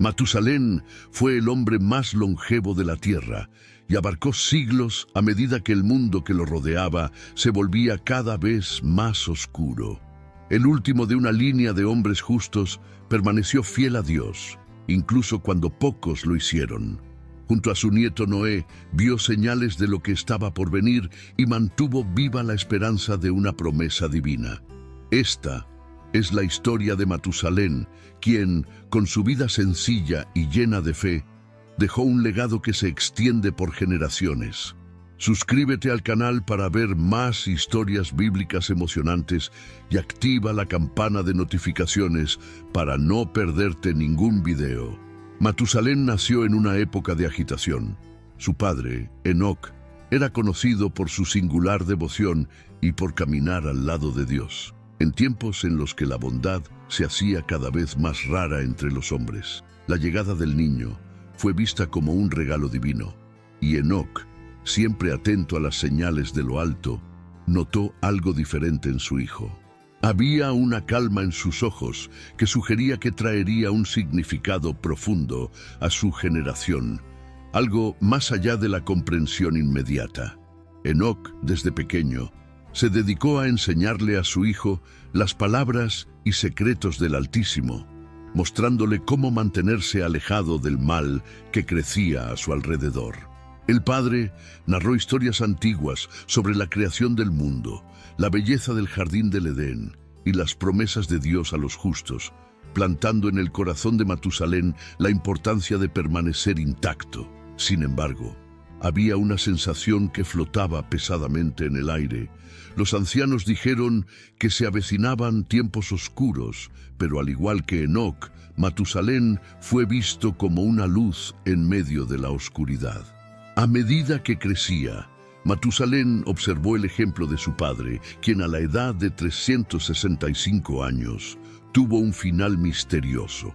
Matusalén fue el hombre más longevo de la tierra y abarcó siglos a medida que el mundo que lo rodeaba se volvía cada vez más oscuro. El último de una línea de hombres justos permaneció fiel a Dios, incluso cuando pocos lo hicieron. Junto a su nieto Noé, vio señales de lo que estaba por venir y mantuvo viva la esperanza de una promesa divina. Esta es la historia de Matusalén, quien, con su vida sencilla y llena de fe, dejó un legado que se extiende por generaciones. Suscríbete al canal para ver más historias bíblicas emocionantes y activa la campana de notificaciones para no perderte ningún video. Matusalén nació en una época de agitación. Su padre, Enoc, era conocido por su singular devoción y por caminar al lado de Dios, en tiempos en los que la bondad se hacía cada vez más rara entre los hombres. La llegada del niño fue vista como un regalo divino, y Enoc, siempre atento a las señales de lo alto, notó algo diferente en su hijo. Había una calma en sus ojos que sugería que traería un significado profundo a su generación, algo más allá de la comprensión inmediata. Enoc, desde pequeño, se dedicó a enseñarle a su hijo las palabras y secretos del Altísimo, mostrándole cómo mantenerse alejado del mal que crecía a su alrededor. El padre narró historias antiguas sobre la creación del mundo, la belleza del jardín del Edén y las promesas de Dios a los justos, plantando en el corazón de Matusalén la importancia de permanecer intacto. Sin embargo, había una sensación que flotaba pesadamente en el aire. Los ancianos dijeron que se avecinaban tiempos oscuros, pero al igual que Enoc, Matusalén fue visto como una luz en medio de la oscuridad. A medida que crecía, Matusalén observó el ejemplo de su padre, quien a la edad de 365 años tuvo un final misterioso.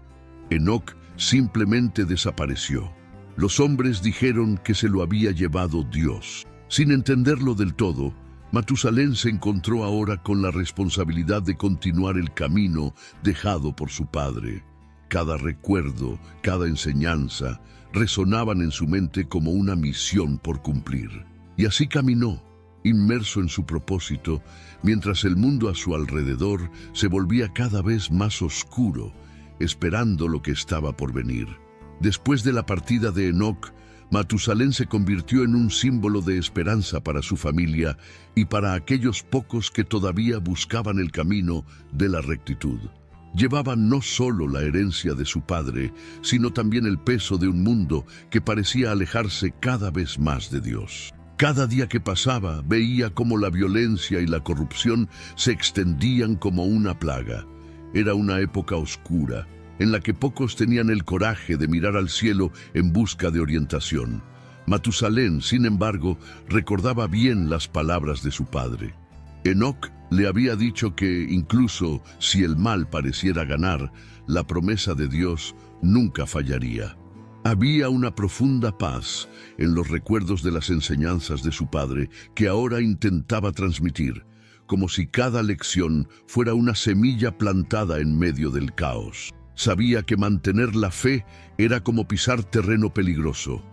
Enoc simplemente desapareció. Los hombres dijeron que se lo había llevado Dios. Sin entenderlo del todo, Matusalén se encontró ahora con la responsabilidad de continuar el camino dejado por su padre. Cada recuerdo, cada enseñanza, resonaban en su mente como una misión por cumplir. Y así caminó, inmerso en su propósito, mientras el mundo a su alrededor se volvía cada vez más oscuro, esperando lo que estaba por venir. Después de la partida de Enoc, Matusalén se convirtió en un símbolo de esperanza para su familia y para aquellos pocos que todavía buscaban el camino de la rectitud. Llevaban no solo la herencia de su padre, sino también el peso de un mundo que parecía alejarse cada vez más de Dios. Cada día que pasaba, veía cómo la violencia y la corrupción se extendían como una plaga. Era una época oscura, en la que pocos tenían el coraje de mirar al cielo en busca de orientación. Matusalén, sin embargo, recordaba bien las palabras de su padre. Enoc le había dicho que, incluso si el mal pareciera ganar, la promesa de Dios nunca fallaría. Había una profunda paz en los recuerdos de las enseñanzas de su padre que ahora intentaba transmitir, como si cada lección fuera una semilla plantada en medio del caos. Sabía que mantener la fe era como pisar terreno peligroso,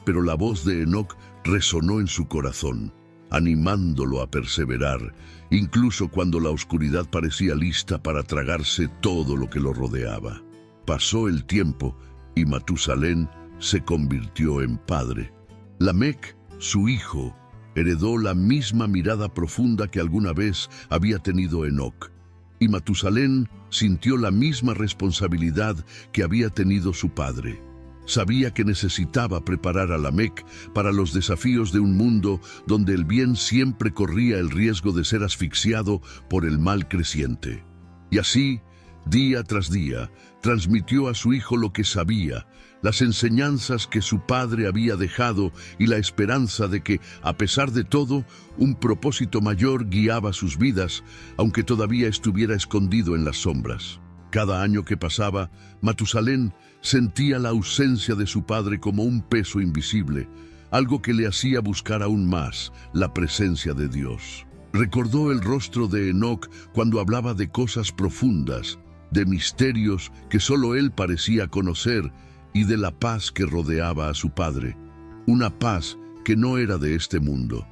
pero la voz de Enoc resonó en su corazón, animándolo a perseverar, incluso cuando la oscuridad parecía lista para tragarse todo lo que lo rodeaba. Pasó el tiempo y Matusalén se convirtió en padre. Lamec, su hijo, heredó la misma mirada profunda que alguna vez había tenido Enoc, y Matusalén sintió la misma responsabilidad que había tenido su padre. Sabía que necesitaba preparar a Lamec para los desafíos de un mundo donde el bien siempre corría el riesgo de ser asfixiado por el mal creciente. Y así, día tras día, transmitió a su hijo lo que sabía, las enseñanzas que su padre había dejado y la esperanza de que, a pesar de todo, un propósito mayor guiaba sus vidas, aunque todavía estuviera escondido en las sombras. Cada año que pasaba, Matusalén sentía la ausencia de su padre como un peso invisible, algo que le hacía buscar aún más la presencia de Dios. Recordó el rostro de Enoc cuando hablaba de cosas profundas, de misterios que solo él parecía conocer y de la paz que rodeaba a su padre, una paz que no era de este mundo.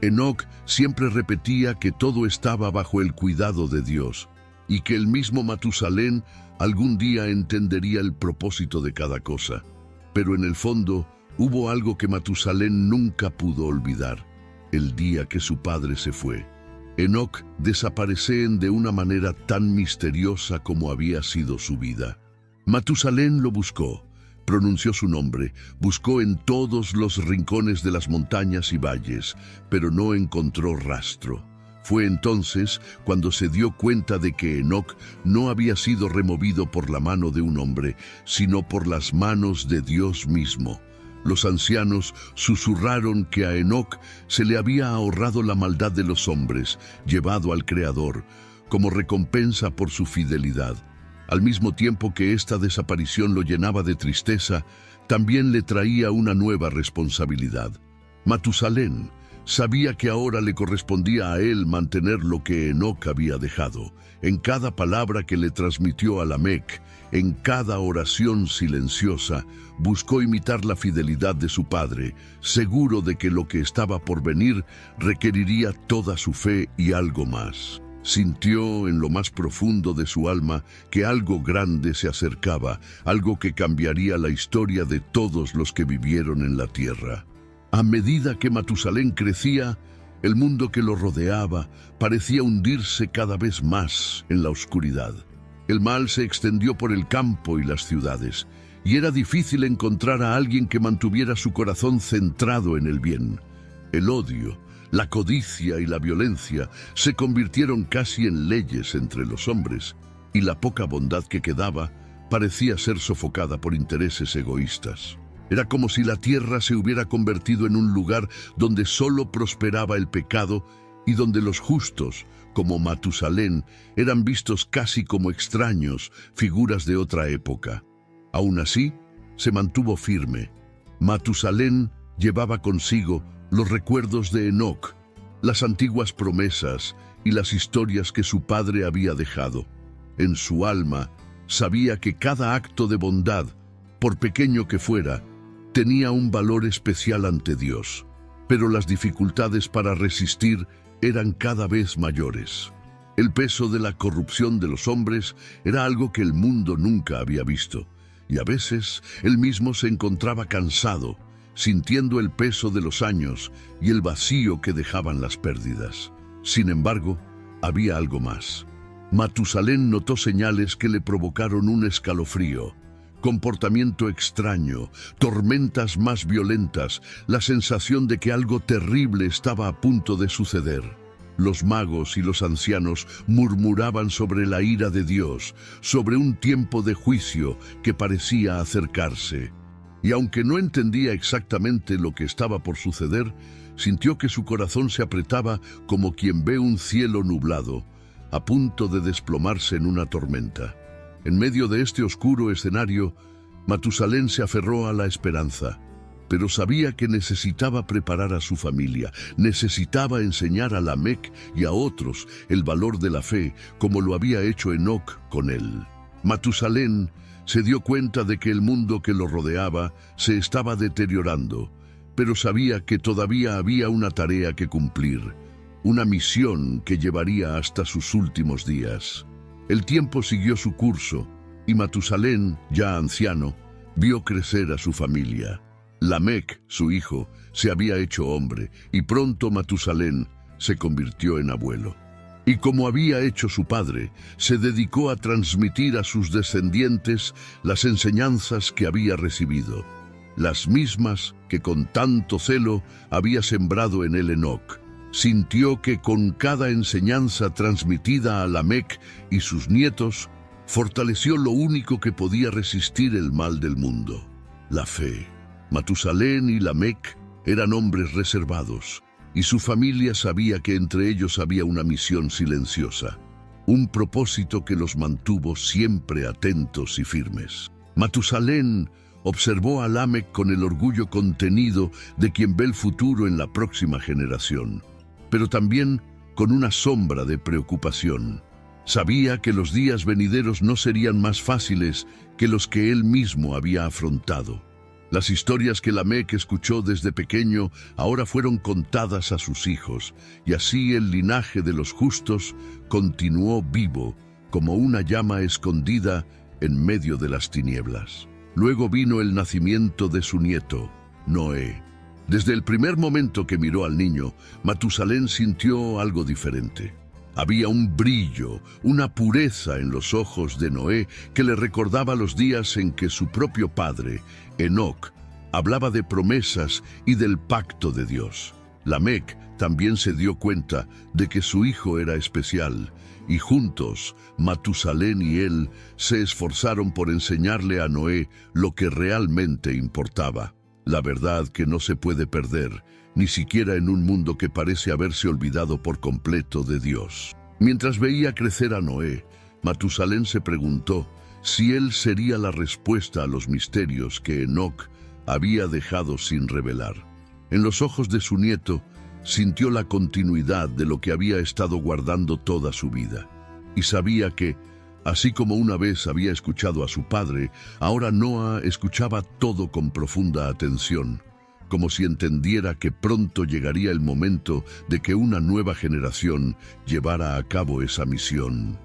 Enoc siempre repetía que todo estaba bajo el cuidado de Dios y que el mismo Matusalén algún día entendería el propósito de cada cosa. Pero en el fondo hubo algo que Matusalén nunca pudo olvidar: el día que su padre se fue. Enoc desapareció de una manera tan misteriosa como había sido su vida. Matusalén lo buscó, pronunció su nombre, buscó en todos los rincones de las montañas y valles, pero no encontró rastro. Fue entonces cuando se dio cuenta de que Enoc no había sido removido por la mano de un hombre, sino por las manos de Dios mismo. Los ancianos susurraron que a Enoc se le había ahorrado la maldad de los hombres, llevado al Creador, como recompensa por su fidelidad. Al mismo tiempo que esta desaparición lo llenaba de tristeza, también le traía una nueva responsabilidad. Matusalén sabía que ahora le correspondía a él mantener lo que Enoc había dejado. En cada palabra que le transmitió a Lamec, en cada oración silenciosa, buscó imitar la fidelidad de su padre, seguro de que lo que estaba por venir requeriría toda su fe y algo más. Sintió en lo más profundo de su alma que algo grande se acercaba, algo que cambiaría la historia de todos los que vivieron en la tierra. A medida que Matusalén crecía, el mundo que lo rodeaba parecía hundirse cada vez más en la oscuridad. El mal se extendió por el campo y las ciudades, y era difícil encontrar a alguien que mantuviera su corazón centrado en el bien. El odio, la codicia y la violencia se convirtieron casi en leyes entre los hombres, y la poca bondad que quedaba parecía ser sofocada por intereses egoístas. Era como si la tierra se hubiera convertido en un lugar donde solo prosperaba el pecado y donde los justos, como Matusalén, eran vistos casi como extraños, figuras de otra época. Aún así, se mantuvo firme. Matusalén llevaba consigo los recuerdos de Enoc, las antiguas promesas y las historias que su padre había dejado. En su alma, sabía que cada acto de bondad, por pequeño que fuera, tenía un valor especial ante Dios, pero las dificultades para resistir eran cada vez mayores. El peso de la corrupción de los hombres era algo que el mundo nunca había visto, y a veces él mismo se encontraba cansado, sintiendo el peso de los años y el vacío que dejaban las pérdidas. Sin embargo, había algo más. Matusalén notó señales que le provocaron un escalofrío. Comportamiento extraño, tormentas más violentas, la sensación de que algo terrible estaba a punto de suceder. Los magos y los ancianos murmuraban sobre la ira de Dios, sobre un tiempo de juicio que parecía acercarse. Y aunque no entendía exactamente lo que estaba por suceder, sintió que su corazón se apretaba como quien ve un cielo nublado, a punto de desplomarse en una tormenta. En medio de este oscuro escenario, Matusalén se aferró a la esperanza, pero sabía que necesitaba preparar a su familia, necesitaba enseñar a Lamec y a otros el valor de la fe, como lo había hecho Enoc con él. Matusalén se dio cuenta de que el mundo que lo rodeaba se estaba deteriorando, pero sabía que todavía había una tarea que cumplir, una misión que llevaría hasta sus últimos días. El tiempo siguió su curso, y Matusalén, ya anciano, vio crecer a su familia. Lamec, su hijo, se había hecho hombre, y pronto Matusalén se convirtió en abuelo. Y como había hecho su padre, se dedicó a transmitir a sus descendientes las enseñanzas que había recibido, las mismas que con tanto celo había sembrado en él Enoc. Sintió que con cada enseñanza transmitida a Lamec y sus nietos, fortaleció lo único que podía resistir el mal del mundo: la fe. Matusalén y Lamec eran hombres reservados, y su familia sabía que entre ellos había una misión silenciosa, un propósito que los mantuvo siempre atentos y firmes. Matusalén observó a Lamec con el orgullo contenido de quien ve el futuro en la próxima generación, pero también con una sombra de preocupación. Sabía que los días venideros no serían más fáciles que los que él mismo había afrontado. Las historias que Lamec escuchó desde pequeño ahora fueron contadas a sus hijos, y así el linaje de los justos continuó vivo, como una llama escondida en medio de las tinieblas. Luego vino el nacimiento de su nieto, Noé. Desde el primer momento que miró al niño, Matusalén sintió algo diferente. Había un brillo, una pureza en los ojos de Noé que le recordaba los días en que su propio padre, Enoc, hablaba de promesas y del pacto de Dios. Lamec también se dio cuenta de que su hijo era especial, y juntos, Matusalén y él se esforzaron por enseñarle a Noé lo que realmente importaba. La verdad que no se puede perder, ni siquiera en un mundo que parece haberse olvidado por completo de Dios. Mientras veía crecer a Noé, Matusalén se preguntó si él sería la respuesta a los misterios que Enoc había dejado sin revelar. En los ojos de su nieto, sintió la continuidad de lo que había estado guardando toda su vida. Y sabía que, así como una vez había escuchado a su padre, ahora Noah escuchaba todo con profunda atención, como si entendiera que pronto llegaría el momento de que una nueva generación llevara a cabo esa misión.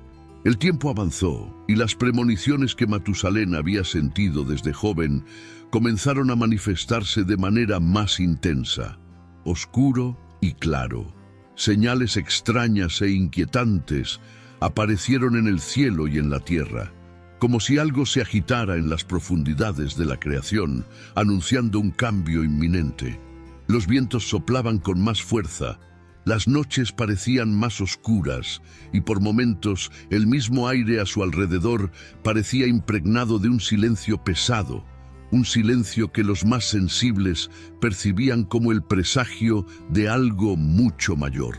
El tiempo avanzó y las premoniciones que Matusalén había sentido desde joven comenzaron a manifestarse de manera más intensa, oscuro y claro. Señales extrañas e inquietantes aparecieron en el cielo y en la tierra, como si algo se agitara en las profundidades de la creación, anunciando un cambio inminente. Los vientos soplaban con más fuerza, las noches parecían más oscuras y por momentos el mismo aire a su alrededor parecía impregnado de un silencio pesado, un silencio que los más sensibles percibían como el presagio de algo mucho mayor.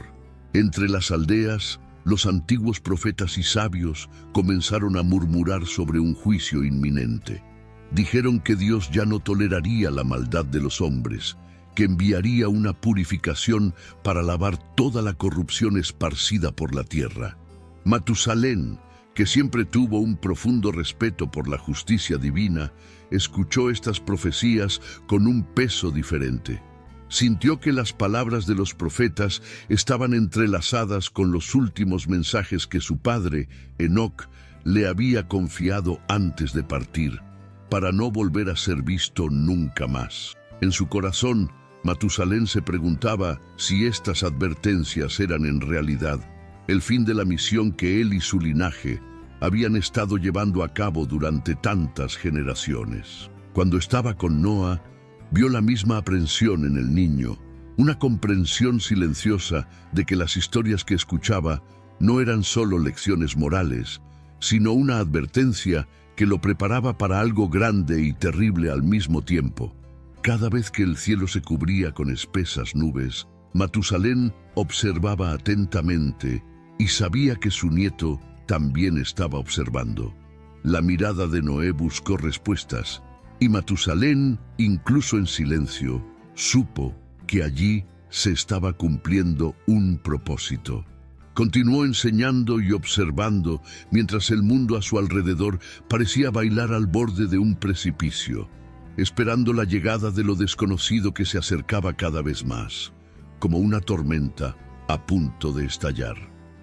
Entre las aldeas, los antiguos profetas y sabios comenzaron a murmurar sobre un juicio inminente. Dijeron que Dios ya no toleraría la maldad de los hombres, que enviaría una purificación para lavar toda la corrupción esparcida por la tierra. Matusalén, que siempre tuvo un profundo respeto por la justicia divina, escuchó estas profecías con un peso diferente. Sintió que las palabras de los profetas estaban entrelazadas con los últimos mensajes que su padre, Enoc, le había confiado antes de partir, para no volver a ser visto nunca más. En su corazón, Matusalén se preguntaba si estas advertencias eran en realidad el fin de la misión que él y su linaje habían estado llevando a cabo durante tantas generaciones. Cuando estaba con Noah, vio la misma aprensión en el niño, una comprensión silenciosa de que las historias que escuchaba no eran solo lecciones morales, sino una advertencia que lo preparaba para algo grande y terrible al mismo tiempo. Cada vez que el cielo se cubría con espesas nubes, Matusalén observaba atentamente y sabía que su nieto también estaba observando. La mirada de Noé buscó respuestas, y Matusalén, incluso en silencio, supo que allí se estaba cumpliendo un propósito. Continuó enseñando y observando mientras el mundo a su alrededor parecía bailar al borde de un precipicio, esperando la llegada de lo desconocido que se acercaba cada vez más, como una tormenta a punto de estallar.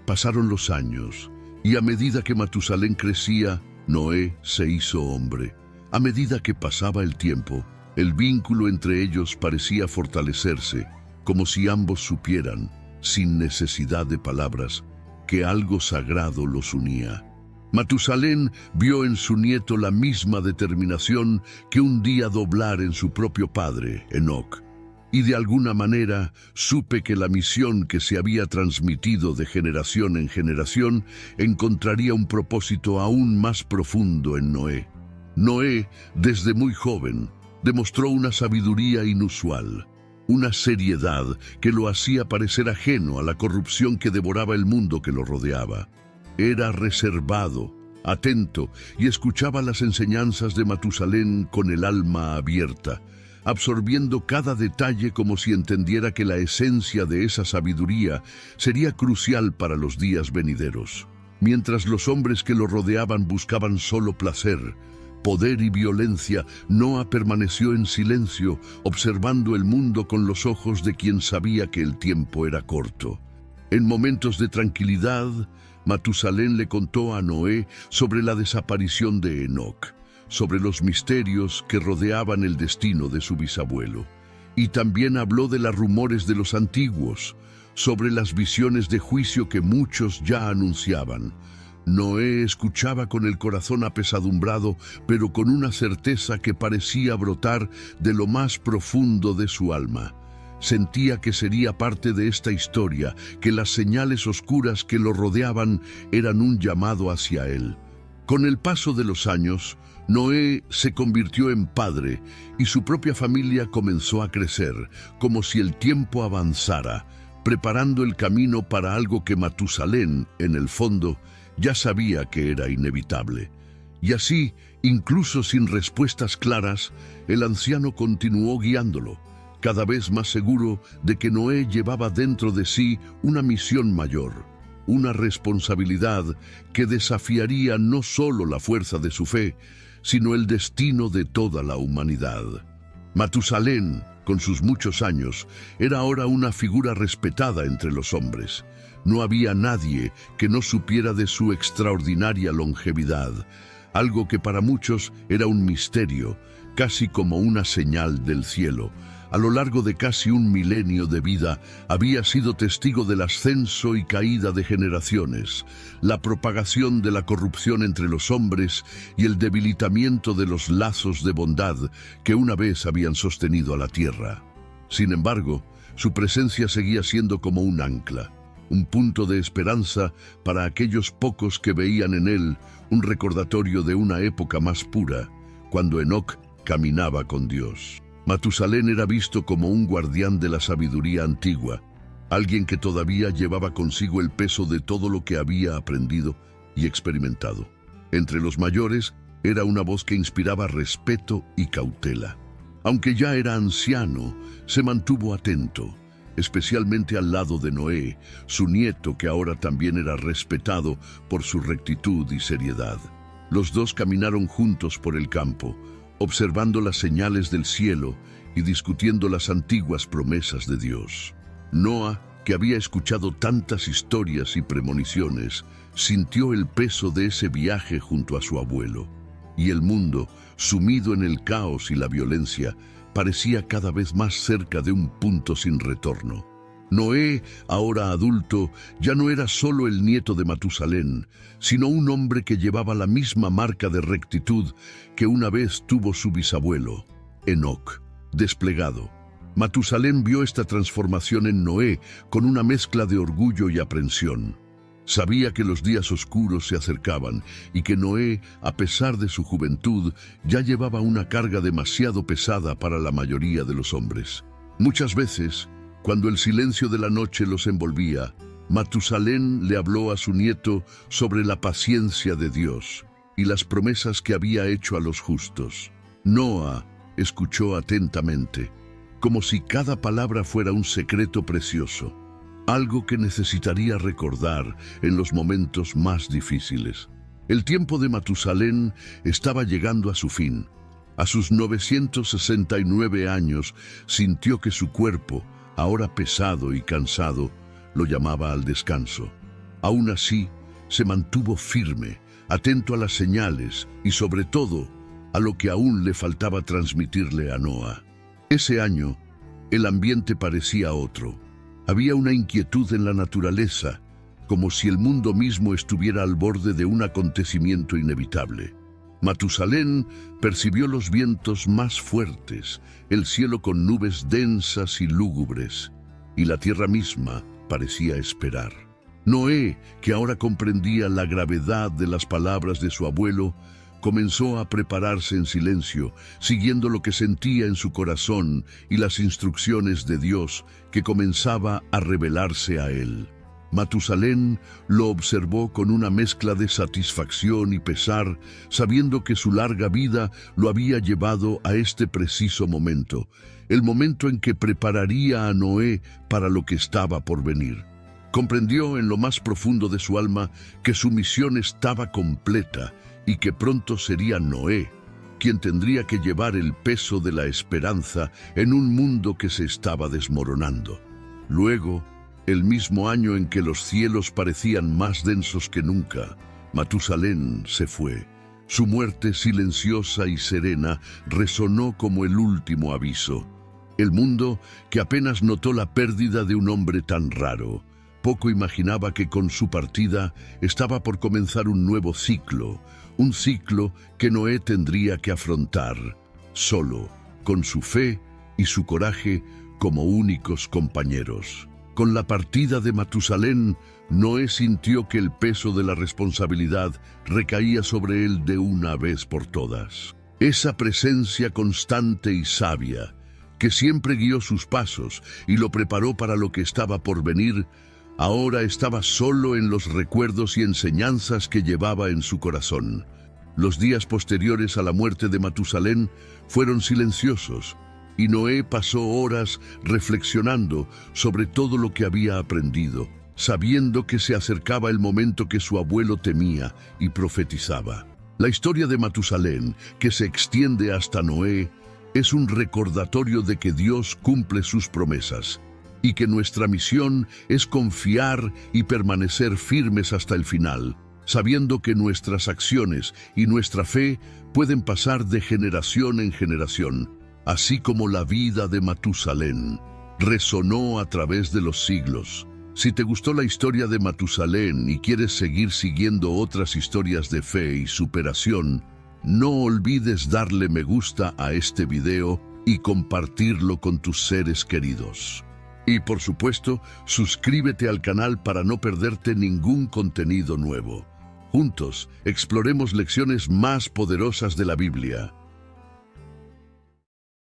Pasaron los años, y a medida que Matusalén crecía, Noé se hizo hombre. A medida que pasaba el tiempo, el vínculo entre ellos parecía fortalecerse, como si ambos supieran, sin necesidad de palabras, que algo sagrado los unía. Matusalén vio en su nieto la misma determinación que un día doblar en su propio padre, Enoc, y de alguna manera supe que la misión que se había transmitido de generación en generación encontraría un propósito aún más profundo en Noé. Noé, desde muy joven, demostró una sabiduría inusual, una seriedad que lo hacía parecer ajeno a la corrupción que devoraba el mundo que lo rodeaba. Era reservado, atento y escuchaba las enseñanzas de Matusalén con el alma abierta, absorbiendo cada detalle como si entendiera que la esencia de esa sabiduría sería crucial para los días venideros. Mientras los hombres que lo rodeaban buscaban solo placer, poder y violencia, Noa permaneció en silencio, observando el mundo con los ojos de quien sabía que el tiempo era corto. En momentos de tranquilidad, Matusalén le contó a Noé sobre la desaparición de Enoc, sobre los misterios que rodeaban el destino de su bisabuelo. Y también habló de los rumores de los antiguos, sobre las visiones de juicio que muchos ya anunciaban. Noé escuchaba con el corazón apesadumbrado, pero con una certeza que parecía brotar de lo más profundo de su alma. Sentía que sería parte de esta historia, que las señales oscuras que lo rodeaban eran un llamado hacia él. Con el paso de los años, Noé se convirtió en padre y su propia familia comenzó a crecer, como si el tiempo avanzara, preparando el camino para algo que Matusalén, en el fondo, ya sabía que era inevitable. Y así, incluso sin respuestas claras, el anciano continuó guiándolo, cada vez más seguro de que Noé llevaba dentro de sí una misión mayor, una responsabilidad que desafiaría no solo la fuerza de su fe, sino el destino de toda la humanidad. Matusalén, con sus muchos años, era ahora una figura respetada entre los hombres. No había nadie que no supiera de su extraordinaria longevidad, algo que para muchos era un misterio, casi como una señal del cielo. A lo largo de casi un milenio de vida, había sido testigo del ascenso y caída de generaciones, la propagación de la corrupción entre los hombres y el debilitamiento de los lazos de bondad que una vez habían sostenido a la tierra. Sin embargo, su presencia seguía siendo como un ancla, un punto de esperanza para aquellos pocos que veían en él un recordatorio de una época más pura, cuando Enoc caminaba con Dios. Matusalén era visto como un guardián de la sabiduría antigua, alguien que todavía llevaba consigo el peso de todo lo que había aprendido y experimentado. Entre los mayores, era una voz que inspiraba respeto y cautela. Aunque ya era anciano, se mantuvo atento, especialmente al lado de Noé, su nieto, que ahora también era respetado por su rectitud y seriedad. Los dos caminaron juntos por el campo, observando las señales del cielo y discutiendo las antiguas promesas de Dios. Noa, que había escuchado tantas historias y premoniciones, sintió el peso de ese viaje junto a su abuelo. Y el mundo, sumido en el caos y la violencia, parecía cada vez más cerca de un punto sin retorno. Noé, ahora adulto, ya no era solo el nieto de Matusalén, sino un hombre que llevaba la misma marca de rectitud que una vez tuvo su bisabuelo, Enoc, desplegado. Matusalén vio esta transformación en Noé con una mezcla de orgullo y aprensión. Sabía que los días oscuros se acercaban y que Noé, a pesar de su juventud, ya llevaba una carga demasiado pesada para la mayoría de los hombres. Muchas veces, cuando el silencio de la noche los envolvía, Matusalén le habló a su nieto sobre la paciencia de Dios y las promesas que había hecho a los justos. Noa escuchó atentamente, como si cada palabra fuera un secreto precioso, algo que necesitaría recordar en los momentos más difíciles. El tiempo de Matusalén estaba llegando a su fin. A sus 969 años sintió que su cuerpo, ahora pesado y cansado, lo llamaba al descanso. Aún así, se mantuvo firme, atento a las señales y sobre todo a lo que aún le faltaba transmitirle a Noa. Ese año, el ambiente parecía otro. Había una inquietud en la naturaleza, como si el mundo mismo estuviera al borde de un acontecimiento inevitable. Matusalén percibió los vientos más fuertes, el cielo con nubes densas y lúgubres, y la tierra misma parecía esperar. Noé, que ahora comprendía la gravedad de las palabras de su abuelo, comenzó a prepararse en silencio, siguiendo lo que sentía en su corazón y las instrucciones de Dios que comenzaba a revelarse a él. Matusalén lo observó con una mezcla de satisfacción y pesar, sabiendo que su larga vida lo había llevado a este preciso momento, el momento en que prepararía a Noé para lo que estaba por venir. Comprendió en lo más profundo de su alma que su misión estaba completa y que pronto sería Noé quien tendría que llevar el peso de la esperanza en un mundo que se estaba desmoronando. Luego, el mismo año en que los cielos parecían más densos que nunca, Matusalén se fue. Su muerte silenciosa y serena resonó como el último aviso. El mundo, que apenas notó la pérdida de un hombre tan raro, poco imaginaba que con su partida estaba por comenzar un nuevo ciclo, un ciclo que Noé tendría que afrontar, solo, con su fe y su coraje como únicos compañeros. Con la partida de Matusalén, Noé sintió que el peso de la responsabilidad recaía sobre él de una vez por todas. Esa presencia constante y sabia, que siempre guió sus pasos y lo preparó para lo que estaba por venir, ahora estaba solo en los recuerdos y enseñanzas que llevaba en su corazón. Los días posteriores a la muerte de Matusalén fueron silenciosos, y Noé pasó horas reflexionando sobre todo lo que había aprendido, sabiendo que se acercaba el momento que su abuelo temía y profetizaba. La historia de Matusalén, que se extiende hasta Noé, es un recordatorio de que Dios cumple sus promesas y que nuestra misión es confiar y permanecer firmes hasta el final, sabiendo que nuestras acciones y nuestra fe pueden pasar de generación en generación, así como la vida de Matusalén resonó a través de los siglos. Si te gustó la historia de Matusalén y quieres seguir siguiendo otras historias de fe y superación, no olvides darle me gusta a este video y compartirlo con tus seres queridos. Y por supuesto, suscríbete al canal para no perderte ningún contenido nuevo. Juntos, exploremos lecciones más poderosas de la Biblia.